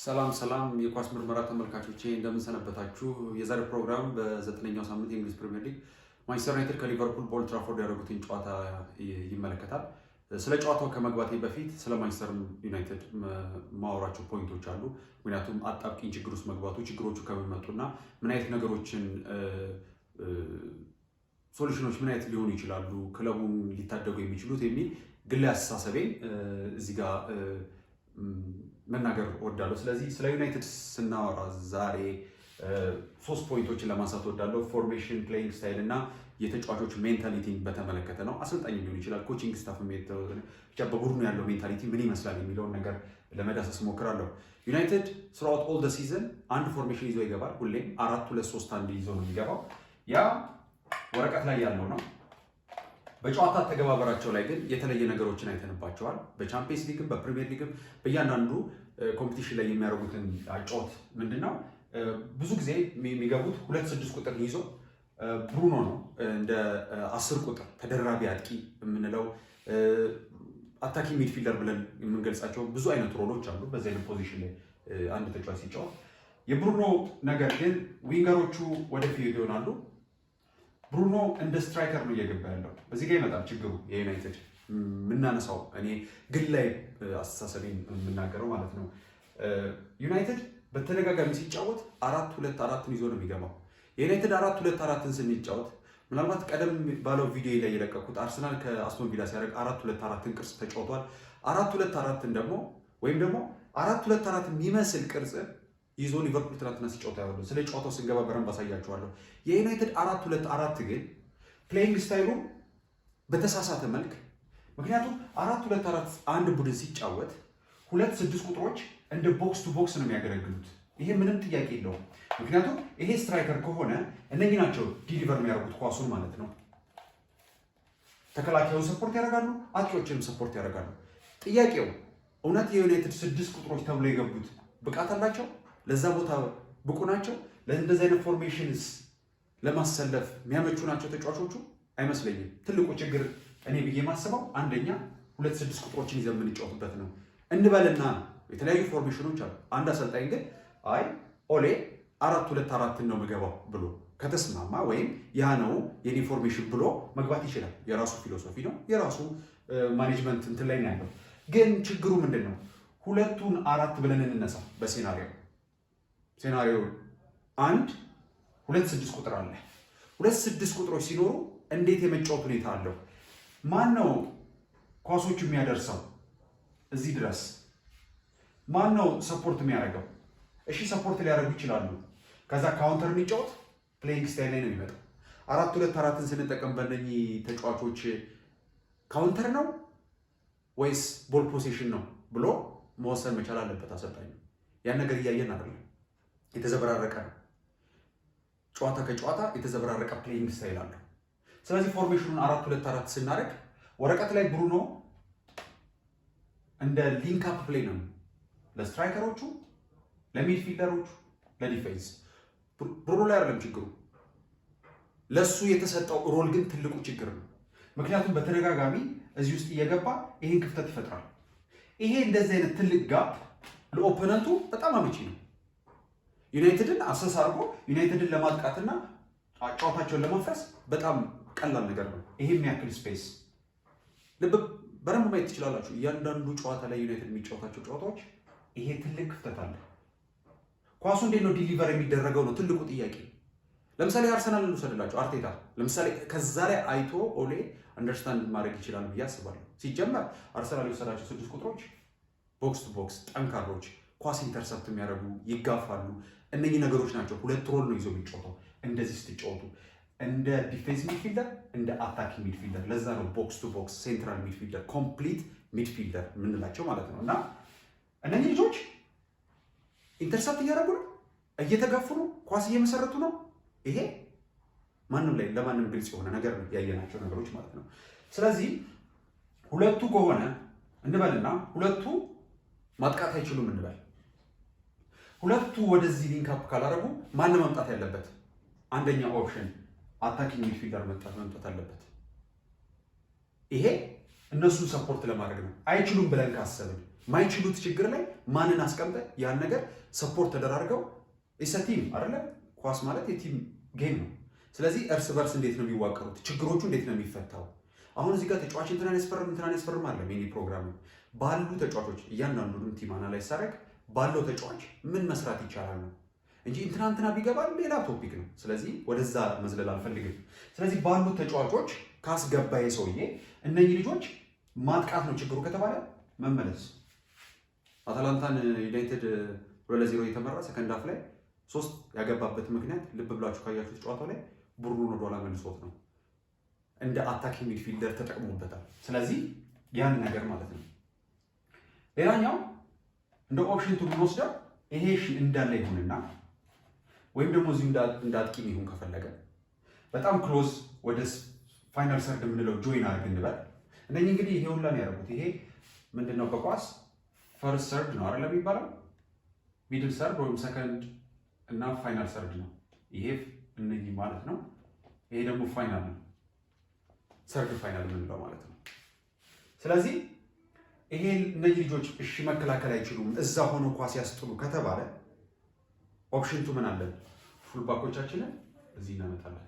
ሰላም የኳስ ምርመራ ተመልካቾቼ እንደምን ሰነበታችሁ። የዛሬው ፕሮግራም በዘጠነኛው ሳምንት የእንግሊዝ ፕሪሚየር ሊግ ማንቸስተር ዩናይትድ ከሊቨርፑል በኦልድ ትራፎርድ ያደረጉትን ጨዋታ ይመለከታል። ስለ ጨዋታው ከመግባቴ በፊት ስለ ማንቸስተር ዩናይትድ ማወራቸው ፖይንቶች አሉ። ምክንያቱም አጣብቂኝ ችግር ውስጥ መግባቱ ችግሮቹ ከሚመጡና ምን አይነት ነገሮችን ሶሉሽኖች ምን አይነት ሊሆኑ ይችላሉ፣ ክለቡን ሊታደጉ የሚችሉት የሚል ግል አስተሳሰቤን እዚህ ጋር መናገር እወዳለሁ። ስለዚህ ስለ ዩናይትድ ስናወራ ዛሬ 3 ፖይንቶችን ለማንሳት እወዳለሁ። ፎርሜሽን፣ ፕሌይንግ ስታይል እና የተጫዋቾች ሜንታሊቲን በተመለከተ ነው። አሰልጣኝ ሊሆን ይችላል፣ ኮቺንግ ስታፍ ብቻ በቡድኑ ያለው ሜንታሊቲ ምን ይመስላል የሚለውን ነገር ለመዳሰስ እሞክራለሁ። ዩናይትድ ስራውት ኦል ደ ሲዝን አንድ ፎርሜሽን ይዞ ይገባል። ሁሌም 4-2-3-1 ይዞ ነው የሚገባው። ያ ወረቀት ላይ ያለው ነው። በጨዋታ ተገባበራቸው ላይ ግን የተለየ ነገሮችን አይተንባቸዋል። በቻምፒየንስ ሊግም በፕሪሚየር ሊግም በእያንዳንዱ ኮምፒቲሽን ላይ የሚያደርጉትን አጫወት ምንድነው ብዙ ጊዜ የሚገቡት 2-6 ቁጥር ይዞ ብሩኖ ነው እንደ 10 ቁጥር ተደራቢ አጥቂ የምንለው አታኪ ሚድፊልደር ብለን የምንገልጻቸው ብዙ አይነት ሮሎች አሉ። በዚህ አይነት ፖዚሽን ላይ አንድ ተጫዋች ሲጫወት የብሩኖ ነገር ግን ዊንገሮቹ ወደፊት ይሆናሉ። ብሩኖ እንደ ስትራይከር ነው እየገባ ያለው። በዚህ ጋር ይመጣል ችግሩ የዩናይትድ የምናነሳው እኔ ግን ላይ አስተሳሰቤን የምናገረው ማለት ነው። ዩናይትድ በተደጋጋሚ ሲጫወት 4-2-4 ይዞ ነው የሚገባው። የዩናይትድ 4-2-4 ስንጫወት ምናልባት ቀደም ባለው ቪዲዮ ላይ የለቀኩት አርሰናል ከአስቶን ቪላ ሲያደርግ 4-2-4 ቅርጽ ተጫውቷል። 4-2-4 ደግሞ ወይም ደግሞ 4-2-4 የሚመስል ቅርጽ ይዞ ሊቨርፑል ትናንትና ሲጫወት ያለው ስለ ጨዋታው ስንገባ በረንብ አሳያችኋለሁ። የዩናይትድ 4-2-4 ግን ፕሌይንግ ስታይሉ በተሳሳተ መልክ ምክንያቱም 4-2-4 አንድ ቡድን ሲጫወት 2-6 ቁጥሮች እንደ ቦክስ ቱ ቦክስ ነው የሚያገለግሉት። ይሄ ምንም ጥያቄ የለውም። ምክንያቱም ይሄ ስትራይከር ከሆነ እነኚህ ናቸው ዲሊቨር የሚያደርጉት ኳሱን ማለት ነው። ተከላካዩን ሰፖርት ያደርጋሉ፣ አጥቂዎችንም ሰፖርት ያደርጋሉ። ጥያቄው እውነት የዩናይትድ 6 ቁጥሮች ተብሎ የገቡት ብቃት አላቸው? ለዛ ቦታ ብቁ ናቸው? ለእንደዚህ አይነት ፎርሜሽንስ ለማሰለፍ የሚያመቹ ናቸው ተጫዋቾቹ? አይመስለኝም። ትልቁ ችግር እኔ ብዬ የማስበው አንደኛ 2-6 ቁጥሮችን ይዘን የምንጫወትበት ነው እንበልና የተለያዩ ፎርሜሽኖች አሉ። አንድ አሰልጣኝ ግን አይ ኦሌ 4-2-4 ነው የምገባው ብሎ ከተስማማ ወይም ያ ነው የኔ ፎርሜሽን ብሎ መግባት ይችላል። የራሱ ፊሎሶፊ ነው፣ የራሱ ማኔጅመንት እንትን ላይ ነው ያለው። ግን ችግሩ ምንድን ነው? 2-4 ብለን እንነሳ። በሴናሪዮ 2-6 ቁጥር አለ። 2-6 ቁጥሮች ሲኖሩ እንዴት የመጫወት ሁኔታ አለው? ማን ነው ኳሶቹ የሚያደርሰው እዚህ ድረስ? ማን ነው ሰፖርት የሚያደርገው? እሺ ሰፖርት ሊያደርጉ ይችላሉ። ከዛ ካውንተር የሚጫወት ፕሌይንግ ስታይል ላይ ነው የሚመጣው። 4-2-4ን ስንጠቀም በእነኚህ ተጫዋቾች ካውንተር ነው ወይስ ቦል ፖሴሽን ነው ብሎ መወሰን መቻል አለበት አሰልጣኝ። ያን ነገር እያየን አይደለም። የተዘበራረቀ ነው። ጨዋታ ከጨዋታ የተዘበራረቀ ፕሌይንግ ስታይል አለው። ስለዚህ ፎርሜሽኑን 4-2-4 ስናደርግ ወረቀት ላይ ብሩኖ እንደ ሊንክ አፕ ፕሌይ ነው ለስትራይከሮቹ፣ ለሚድፊልደሮቹ፣ ለዲፌንስ። ብሩኖ ላይ አይደለም ችግሩ። ለሱ የተሰጠው ሮል ግን ትልቁ ችግር ነው። ምክንያቱም በተደጋጋሚ እዚህ ውስጥ እየገባ ይህን ክፍተት ይፈጥራል። ይሄ እንደዚህ አይነት ትልቅ ጋፕ ለኦፖነንቱ በጣም አመቺ ነው። ዩናይትድን አሰስ አድርጎ ዩናይትድን ለማጥቃትና ጨዋታቸውን ለማፍረስ በጣም ቀላል ነገር ነው። ይሄ የሚያክል ስፔስ በደንብ ማየት ትችላላችሁ። እያንዳንዱ ጨዋታ ላይ ዩናይትድ የሚጫወታቸው ጨዋታዎች ይሄ ትልቅ ክፍተት አለ። ኳሱ እንዴት ነው ዲሊቨር የሚደረገው ነው ትልቁ ጥያቄ። ለምሳሌ አርሰናል እንውሰድላቸው። አርቴታ ለምሳሌ ከዛ ላይ አይቶ ኦሌ አንደርስታንድ ማድረግ ይችላል ብዬ አስባለሁ። ሲጀመር አርሰናል የወሰዳቸው 6 ቁጥሮች ቦክስ ቱ ቦክስ ጠንካሮች፣ ኳስ ኢንተርሰፕት የሚያደርጉ ይጋፋሉ። እነኚህ ነገሮች ናቸው። 2 ሮል ነው ይዞ የሚጫወተው። እንደዚህ ስትጫወቱ እንደ ዲፌንስ ሚድፊልደር፣ እንደ አታኪ ሚድፊልደር። ለዛ ነው ቦክስ ቱ ቦክስ ሴንትራል ሚድፊልደር፣ ኮምፕሊት ሚድፊልደር የምንላቸው ማለት ነው። እና እነኚህ ልጆች ኢንተርሰፕት እያደረጉ ነው፣ እየተጋፉ ነው፣ ኳስ እየመሰረቱ ነው። ይሄ ማንም ላይ ለማንም ግልጽ የሆነ ነገር ነው፣ ያየናቸው ነገሮች ማለት ነው። ስለዚህ ሁለቱ ከሆነ እንበልና ሁለቱ ማጥቃት አይችሉም እንበል። ሁለቱ ወደዚህ ሊንክ አፕ ካላደረጉ ማን መምጣት ያለበት? አንደኛ ኦፕሽን አታኪንግ ሚድፊልደር መምጣት አለበት። ይሄ እነሱን ሰፖርት ለማድረግ ነው። አይችሉም ብለን ካሰብን ማይችሉት ችግር ላይ ማንን አስቀምጠ ያን ነገር ሰፖርት ተደራርገው ቲም አይደለ? ኳስ ማለት የቲም ጌም ነው። ስለዚህ እርስ በርስ እንዴት ነው የሚዋቀሩት? ችግሮቹ እንዴት ነው የሚፈታው? አሁን እዚህ ጋር ተጫዋች እንትናን ያስፈርም አለ ሚኒ ፕሮግራም ባሉ ተጫዋቾች እያንዳንዱንም ቲም አናላይዝ ሳደርግ ባለው ተጫዋች ምን መስራት ይቻላል ነው እንጂ እንትና ቢገባል ሌላ ቶፒክ ነው። ስለዚህ ወደዛ መዝለል አልፈልግም። ስለዚህ ባሉት ተጫዋቾች ካስገባዬ ሰውዬ እነኚህ ልጆች ማጥቃት ነው ችግሩ ከተባለ መመለስ አታላንታን ዩናይትድ 2-0 የተመራ ሰከንድ ሃፍ ላይ 3 ያገባበት ምክንያት ልብ ብላችሁ ካያችሁት ጨዋታው ላይ ቡድኑን ወደኋላ መልሶት ነው። እንደ አታኪንግ ሚድፊልደር ተጠቅሞበታል። ስለዚህ ያን ነገር ማለት ነው። ሌላኛው እንደ ኦፕሽን ቱ ብንወስደው ይሄ እንዳለ ይሁንና ወይም ደግሞ እዚሁ እንደ አጥቂም ይሁን ከፈለገ በጣም ክሎዝ ወደ ፋይናል ሰርድ የምንለው ጆይን አድርግ እንበል። እነኚህ እንግዲህ ይሄ ሁላ ነው ያደረጉት። ይሄ ምንድነው በኳስ ፈርስት ሰርድ ነው አይደል የሚባለው፣ ሚድል ሰርድ ወይም ሰከንድ እና ፋይናል ሰርድ ነው። ይሄ እነኚህ ማለት ነው። ይሄ ደግሞ ፋይናል ነው፣ ሰርድ ፋይናል የምንለው ማለት ነው። ስለዚህ ይሄ እነዚህ ልጆች እሺ መከላከል አይችሉም እዛ ሆኖ ኳስ ያስጥሉ ከተባለ ኦፕሽን ቱ ምን አለን? ፉልባኮቻችንን እዚህ እናመጣለን።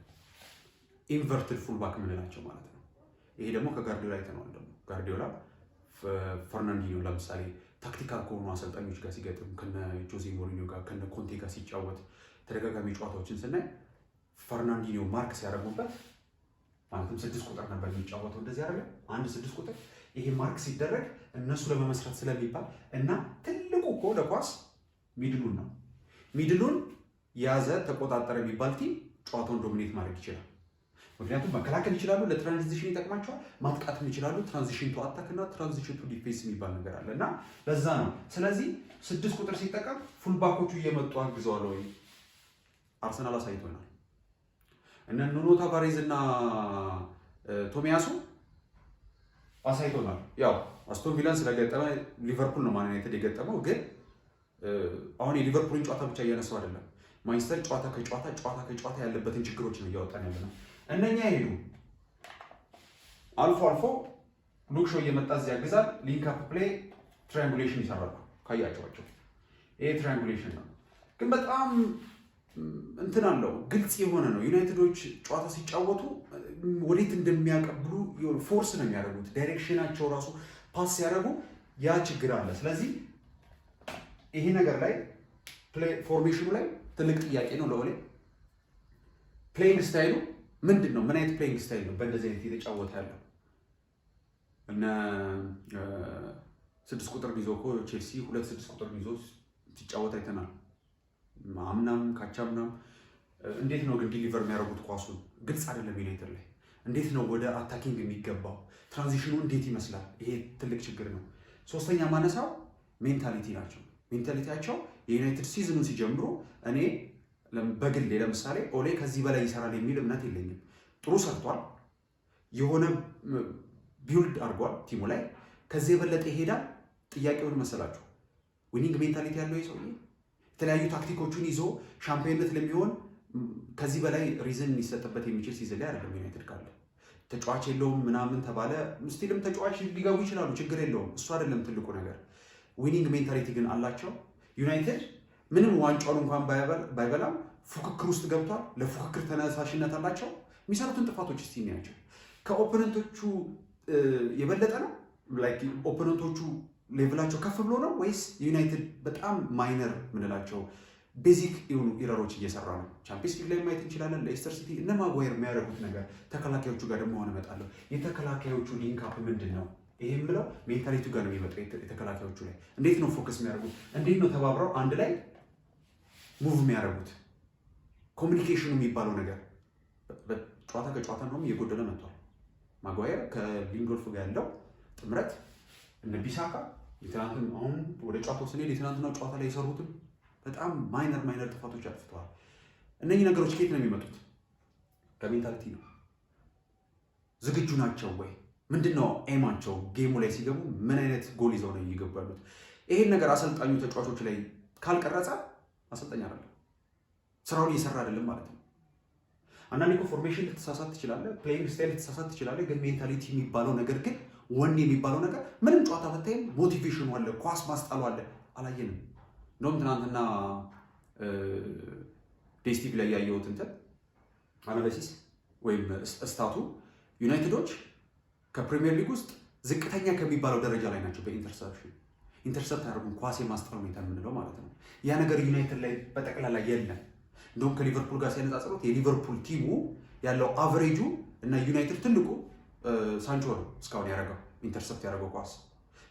ኢንቨርትድ ፉልባክ የምንላቸው ማለት ነው። ይሄ ደግሞ ከጋርዲዮላ አይተነዋል። ደግሞ ጋርዲዮላ ፈርናንዲኞ ለምሳሌ ታክቲካል ከሆኑ አሰልጣኞች ጋር ሲገጥም ከነ ጆዜ ሞሪኒዮ ጋር ከነ ኮንቴ ጋር ሲጫወት ተደጋጋሚ ጨዋታዎችን ስናይ ፈርናንዲኞ ማርክ ሲያደርጉበት ማለትም 6 ቁጥር ነበር የሚጫወተው እንደዚህ ያደረገ 6 ቁጥር ይሄ ማርክ ሲደረግ እነሱ ለመመስረት ስለሚባል እና ትልቁ እኮ ለኳስ ሚድሉን ነው። ሚድሉን ያዘ ተቆጣጠረ የሚባል ቲም ጨዋታውን ዶሚኔት ማድረግ ይችላል። ምክንያቱም መከላከል ይችላሉ፣ ለትራንዚሽን ይጠቅማቸዋል። ማጥቃትም ይችላሉ። ትራንዚሽን ቱ አታክ እና ትራንዚሽን ቱ ዲፌንስ የሚባል ነገር አለ እና ለዛ ነው። ስለዚህ 6 ቁጥር ሲጠቀም ፉልባኮቹ እየመጡ አግዘዋል ወይ? አርሰናል አሳይቶናል። እነ ኑኖ ታቫሬዝ እና ቶሚያሱ አሳይቶናል። ያው አስቶን ቪላን ስለገጠመ ሊቨርፑል ነው ማን ዩናይትድ የገጠመው። ግን አሁን የሊቨርፑልን ጨዋታ ብቻ እያነሳው አይደለም። ማንቸስተር ጨዋታ ከጨዋታ ያለበትን ችግሮች ነው እያወጣን ያለ ነው። እነኛ ይሄዱ አልፎ አልፎ ሉክ ሾው እየመጣ እዚህ ያግዛል። ሊንክ አፕ ፕሌይ ትራያንጉሌሽን ይሰራሉ ካያቸዋቸው። ይሄ ትራያንጉሌሽን ነው፣ ግን በጣም እንትን አለው ግልጽ የሆነ ነው። ዩናይትዶች ጨዋታ ሲጫወቱ ወዴት እንደሚያቀብሉ ፎርስ ነው የሚያደርጉት። ዳይሬክሽናቸው ራሱ ፓስ ሲያደርጉ ያ ችግር አለ። ስለዚህ ይሄ ነገር ላይ ፎርሜሽኑ ላይ ትልቅ ጥያቄ ነው ለኦሌ። ፕሌይንግ ስታይሉ ምንድን ነው? ምን አይነት ፕሌይንግ ስታይል ነው በእንደዚህ አይነት የተጫወተ ያለው? እነ 6 ቁጥር ይዞ እኮ ቼልሲ 2-6 ቁጥር ይዞ ሲጫወት አይተናል። አምናም ካቻምናም። እንዴት ነው ግን ዲሊቨር የሚያደርጉት ኳሱን? ግልጽ አይደለም። ዩናይትድ ላይ እንዴት ነው ወደ አታኪንግ የሚገባው? ትራንዚሽኑ እንዴት ይመስላል? ይሄ ትልቅ ችግር ነው። ሶስተኛ ማነሳው ሜንታሊቲ ናቸው። ሜንታሊቲያቸው የዩናይትድ ሲዝኑን ሲጀምሩ እኔ በግሌ ለምሳሌ ኦሌ ከዚህ በላይ ይሰራል የሚል እምነት የለኝም። ጥሩ ሰርቷል፣ የሆነ ቢውልድ አድርጓል ቲሙ ላይ። ከዚህ የበለጠ ይሄዳል። ጥያቄውን መሰላችሁ ዊኒንግ ሜንታሊቲ ያለው ሰውዬ የተለያዩ ታክቲኮቹን ይዞ ሻምፒዮንነት ለሚሆን ከዚህ በላይ ሪዝን ሊሰጥበት የሚችል ሲዝን ላይ አይደለም። ዩናይትድ ካለ ተጫዋች የለውም ምናምን ተባለ፣ ስቲልም ተጫዋች ሊገቡ ይችላሉ፣ ችግር የለውም። እሱ አይደለም ትልቁ ነገር። ዊኒንግ ሜንታሊቲ ግን አላቸው። ዩናይትድ ምንም ዋንጫውን እንኳን ባይበላም ፉክክር ውስጥ ገብቷል። ለፉክክር ተነሳሽነት አላቸው። የሚሰሩትን ጥፋቶች እስቲ እናያቸው። ከኦፖነንቶቹ የበለጠ ነው? ላይክ ኦፖነንቶቹ ሌቭላቸው ከፍ ብሎ ነው ወይስ ዩናይትድ በጣም ማይነር ምንላቸው ቤዚክ የሆኑ ኢረሮች እየሰራ ነው? ቻምፒየንስ ሊግ ላይ ማየት እንችላለን። ሌስተር ሲቲ እነ ማጓየር የሚያደርጉት ነገር። ተከላካዮቹ ጋር ደግሞ ሆነ እመጣለሁ። የተከላካዮቹ ሊንክ አፕ ምንድን ነው? ይሄ የምለው ሜንታሊቲ ጋር ነው የሚመጣው። የተከላካዮቹ ላይ እንዴት ነው ፎከስ የሚያደርጉት? እንዴት ነው ተባብረው አንድ ላይ ሙቭ የሚያደርጉት? ኮሚኒኬሽኑ የሚባለው ነገር ጨዋታ ከጨዋታ ነው እየጎደለ መጥቷል። ማጓየር ከሊንዶልፍ ጋር ያለው ጥምረት እነ ቢሳካ የትናንትን አሁን ወደ ጨዋታው ስንሄድ የትናንትናው ጨዋታ ላይ የሰሩትን በጣም ማይነር ጥፋቶች አጥፍተዋል። እነኚህ ነገሮች ከየት ነው የሚመጡት? ከሜንታሊቲ ነው። ዝግጁ ናቸው ወይ? ምንድነው ኤማቸው? ጌሙ ላይ ሲገቡ ምን አይነት ጎል ይዘው ነው እየገቡ ያሉት? ይሄን ነገር አሰልጣኙ ተጫዋቾች ላይ ካልቀረጸ አሰልጣኝ አይደለም፣ ስራውን እየሰራ አይደለም ማለት ነው። አንዳንዴ እኮ ፎርሜሽን ልትሳሳት ትችላለህ፣ ፕሌይንግ ስታይል ልትሳሳት ትችላለህ፣ ግን ሜንታሊቲ የሚባለው ነገር ግን ወኔ የሚባለው ነገር ምንም ጨዋታ ብታይም ሞቲቬሽኑ አለ፣ ኳስ ማስጣሉ አለ። አላየንም። እንደውም ትናንትና ዴስቲቪ ላይ ያየሁት እንትን አናሊሲስ ወይም ስታቱ ዩናይትዶች ከፕሪሚየር ሊግ ውስጥ ዝቅተኛ ከሚባለው ደረጃ ላይ ናቸው በኢንተርሰፕሽን። ኢንተርሰፕት አያደርጉም፣ ኳስ የማስጣል ሁኔታ የምንለው ማለት ነው። ያ ነገር ዩናይትድ ላይ በጠቅላላ የለም። እንደውም ከሊቨርፑል ጋር ሲያነጻጽሩት የሊቨርፑል ቲሙ ያለው አቨሬጁ እና ዩናይትድ ትልቁ ሳንቾ ነው እስካሁን ያደረገው ኢንተርሰፕት ያደረገው ኳስ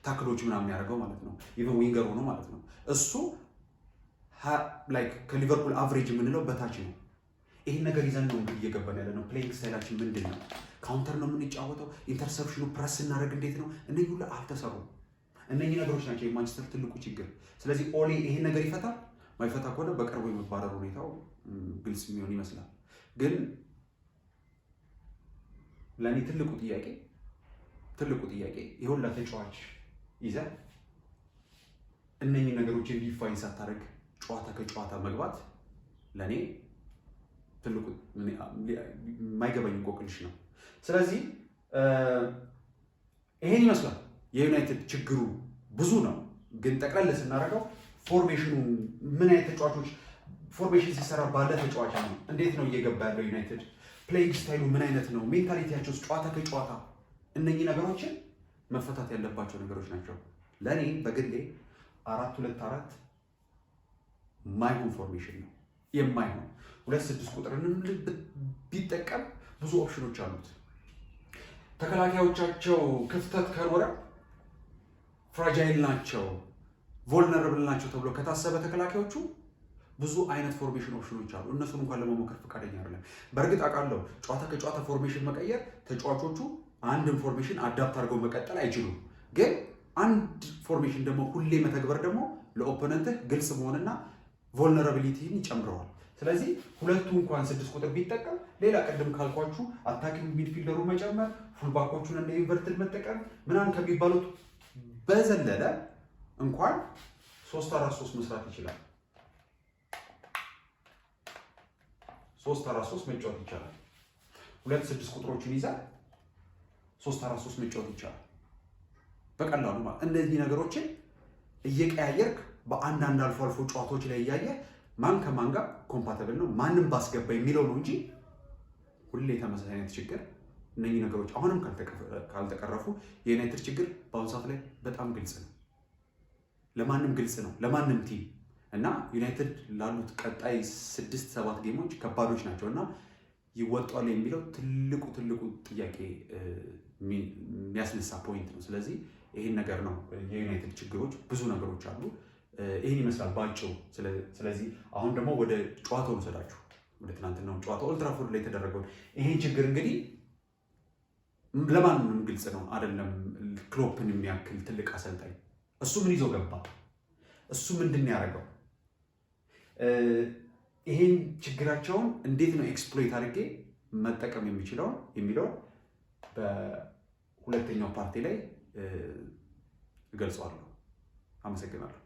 ታክሎች ምናምን ያደረገው ማለት ነው። ኢቨን ዊንገር ሆኖ ማለት ነው። እሱ ላይክ ከሊቨርፑል አቨሬጅ የምንለው በታች ነው። ይህን ነገር ይዘን ነው እንግዲህ እየገባን ያለ ነው። ፕሌይንግ ስታይላችን ምንድን ነው? ካውንተር ነው የምንጫወተው? ኢንተርሰፕሽኑ ፕረስ እናደርግ እንዴት ነው? እነዚህ ሁሉ አልተሰሩም። እነኚህ ነገሮች ናቸው የማንቸስተር ትልቁ ችግር። ስለዚህ ኦሌ ይህን ነገር ይፈታል። ማይፈታ ከሆነ በቅርቡ የመባረር ሁኔታው ግልጽ የሚሆን ይመስላል። ግን ለእኔ ትልቁ ጥያቄ የሁላ ተጫዋች ይዘህ እነኚህ ነገሮችን ዲፋይን ሳታደርግ ጨዋታ ከጨዋታ መግባት ለእኔ ትልቁ የማይገባኝ እንቆቅልሽ ነው። ስለዚህ ይሄን ይመስላል የዩናይትድ ችግሩ ብዙ ነው። ግን ጠቅላላ ስናደርገው ፎርሜሽኑ ምን አይነት ተጫዋቾች ፎርሜሽን ሲሰራ ባለ ተጫዋች ነው? እንዴት ነው እየገባ ያለው ዩናይትድ? ፕሌይንግ ስታይሉ ምን አይነት ነው? ሜንታሊቲያቸው ጨዋታ ከጨዋታ እነኚህ ነገሮችን መፈታት ያለባቸው ነገሮች ናቸው። ለእኔ በግሌ 4-2-4 ማይሆን ፎርሜሽን ነው የማይሆን 2-6 ቁጥርን ቢጠቀም ብዙ ኦፕሽኖች አሉት። ተከላካዮቻቸው ክፍተት ከኖረ ፍራጃይል ናቸው፣ ቮልነረብል ናቸው ተብሎ ከታሰበ ተከላካዮቹ ብዙ አይነት ፎርሜሽን ኦፕሽኖች አሉ። እነሱን እንኳን ለመሞከር ፈቃደኛ አይደለም። በእርግጥ አውቃለሁ ጨዋታ ከጨዋታ ፎርሜሽን መቀየር ተጫዋቾቹ አንድን ፎርሜሽን አዳፕት አድርገው መቀጠል አይችሉም። ግን አንድ ፎርሜሽን ደግሞ ሁሌ መተግበር ደግሞ ለኦፖነንትህ ግልጽ መሆንና ቮልነራቢሊቲን ይጨምረዋል። ስለዚህ ሁለቱ እንኳን 6 ቁጥር ቢጠቀም ሌላ ቅድም ካልኳችሁ አታኪንግ ሚድፊልደሩ መጨመር፣ ፉልባኮቹን እንደ ኢንቨርትድ መጠቀም ምናምን ከሚባሉት በዘለለ እንኳን 3-4-3 መስራት ይችላል። 3-4-3 መጫወት ይቻላል። 2-6 ቁጥሮችን ይዛል 3-4-3 መጫወት ይቻላል በቀላሉ ማለት። እነዚህ ነገሮችን እየቀያየርክ በአንዳንድ አልፎ አልፎ ጨዋታዎች ላይ እያየ ማን ከማን ጋር ኮምፓተብል ነው ማንም ባስገባ የሚለው ነው እንጂ ሁሌ ተመሳሳይ አይነት ችግር እነኚህ ነገሮች አሁንም ካልተቀረፉ የዩናይትድ ችግር በአሁኑ ሰዓት ላይ በጣም ግልጽ ነው። ለማንም ግልጽ ነው፣ ለማንም ቲም እና ዩናይትድ ላሉት ቀጣይ 6-7 ጌሞች ከባዶች ናቸው እና ይወጣል የሚለው ትልቁ ጥያቄ የሚያስነሳ ፖይንት ነው። ስለዚህ ይህን ነገር ነው የዩናይትድ ችግሮች ብዙ ነገሮች አሉ። ይህን ይመስላል ባጭሩ። ስለዚህ አሁን ደግሞ ወደ ጨዋታው ልውሰዳችሁ፣ ወደ ትናንትናው ጨዋታ ኦልድ ትራፎርድ ላይ የተደረገውን ይህን ችግር እንግዲህ ለማንም ግልጽ ነው አይደለም። ክሎፕን የሚያክል ትልቅ አሰልጣኝ እሱ ምን ይዞ ገባ? እሱ ምንድን ያደረገው? ይሄን ችግራቸውን እንዴት ነው ኤክስፕሎይት አድርጌ መጠቀም የሚለውን በሁለተኛው ፓርቲ ላይ እገልጸዋለሁ። አመሰግናለሁ።